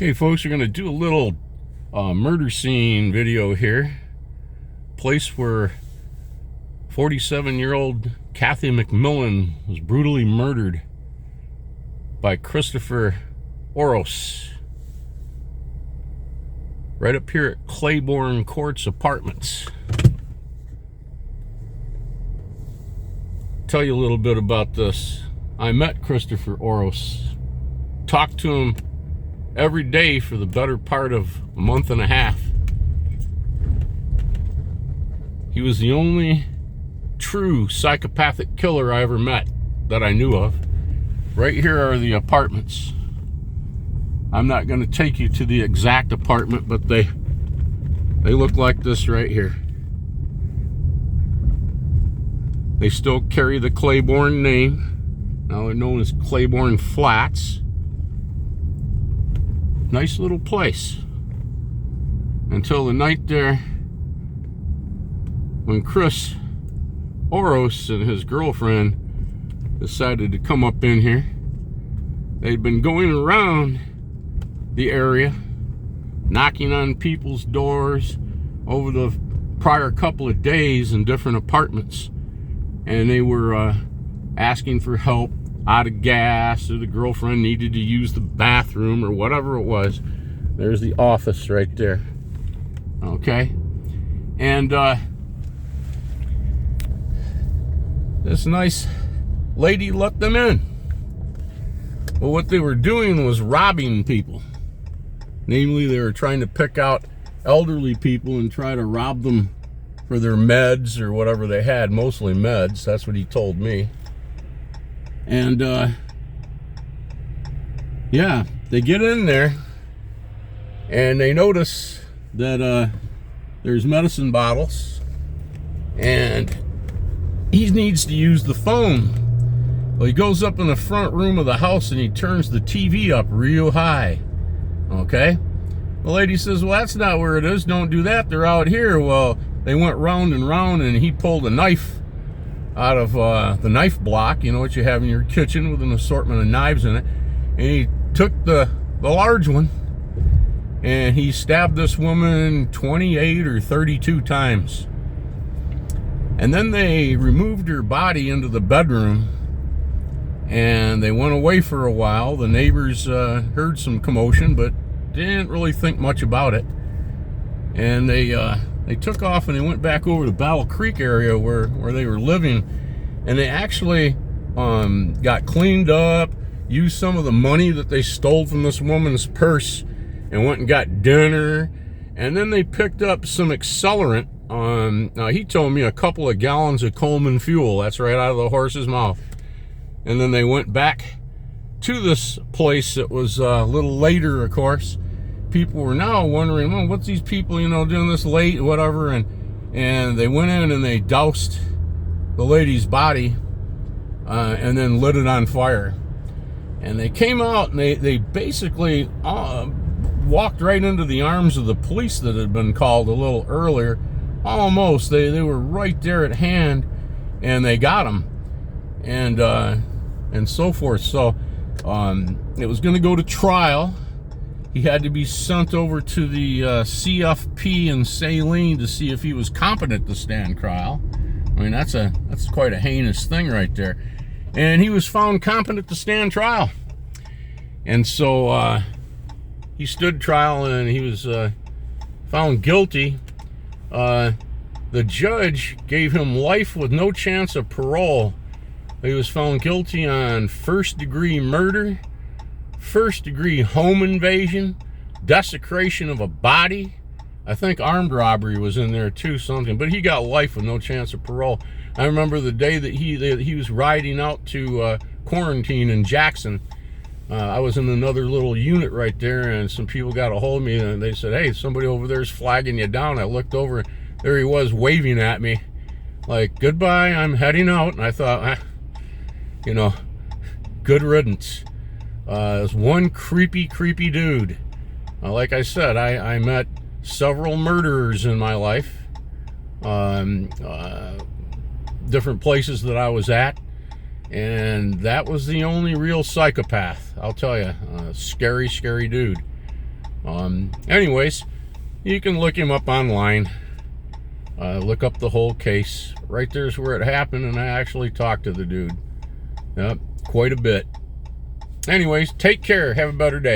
Okay, folks, we're going to do a little murder scene video here. Place where 47-year-old Kathy McMillan was brutally murdered by Christopher Oros. Right up here at Claiborne Courts Apartments. Tell you a little bit about this. I met Christopher Oros. Talked to him every day for the better part of a month and a half. He was the only true psychopathic killer I ever met that I knew of. Right here are the apartments. I'm not going to take you to the exact apartment, but they look like this right here. They still carry the Claiborne name. Now they're known as Claiborne Flats. Nice little place. Until the night there when Chris Oros and his girlfriend decided to come up in here. They'd been going around the area, knocking on people's doors over the prior couple of days in different apartments. And they were asking for help, out of gas, or the girlfriend needed to use the bathroom or whatever it was. There's the office right there. Okay? And this nice lady let them in. Well, what they were doing was robbing people. Namely, they were trying to pick out elderly people and try to rob them for their meds or whatever they had, mostly meds. That's what he told me. And yeah, they get in there and they notice that there's medicine bottles and he needs to use the phone. Well, he goes up in the front room of the house and he turns the TV up real high. Okay? The lady says, well, that's not where it is. Don't do that. They're out here. Well, they went round and round and he pulled a knife out of the knife block, you know what you have in your kitchen with an assortment of knives in it, and he took the large one and he stabbed this woman 28 or 32 times. And then they removed her body into the bedroom and they went away for a while. The neighbors heard some commotion but didn't really think much about it, and they took off and they went back over to Battle Creek area where they were living, and they actually got cleaned up, used some of the money that they stole from this woman's purse and went and got dinner, and then they picked up some accelerant. Now he told me a couple of gallons of Coleman fuel. That's right out of the horse's mouth. And then they went back to this place that was a little later, of course. People were now wondering, well, what's these people, doing this late, whatever, and they went in and they doused the lady's body and then lit it on fire. And they came out and they basically walked right into the arms of the police that had been called a little earlier. Almost. They were right there at hand, and they got him, and so forth. So it was going to go to trial. He had to be sent over to the CFP in Saline to see if he was competent to stand trial. I mean, that's quite a heinous thing right there. And he was found competent to stand trial. And so he stood trial and he was found guilty. The judge gave him life with no chance of parole. He was found guilty on first-degree murder, first-degree home invasion, desecration of a body. I think armed robbery was in there too, something. But he got life with no chance of parole. I remember the day that he was riding out to quarantine in Jackson. I was in another little unit right there, and some people got a hold of me, and they said, hey, somebody over there's flagging you down. I looked over, there he was waving at me like, goodbye, I'm heading out. And I thought, good riddance. This one creepy dude. Like I said, I met several murderers in my life, different places that I was at, and that was the only real psychopath. I'll tell you, scary dude. Anyways, you can look him up online. Look up the whole case. Right there's where it happened, and I actually talked to the dude. Yep, quite a bit. Anyways, take care. Have a better day.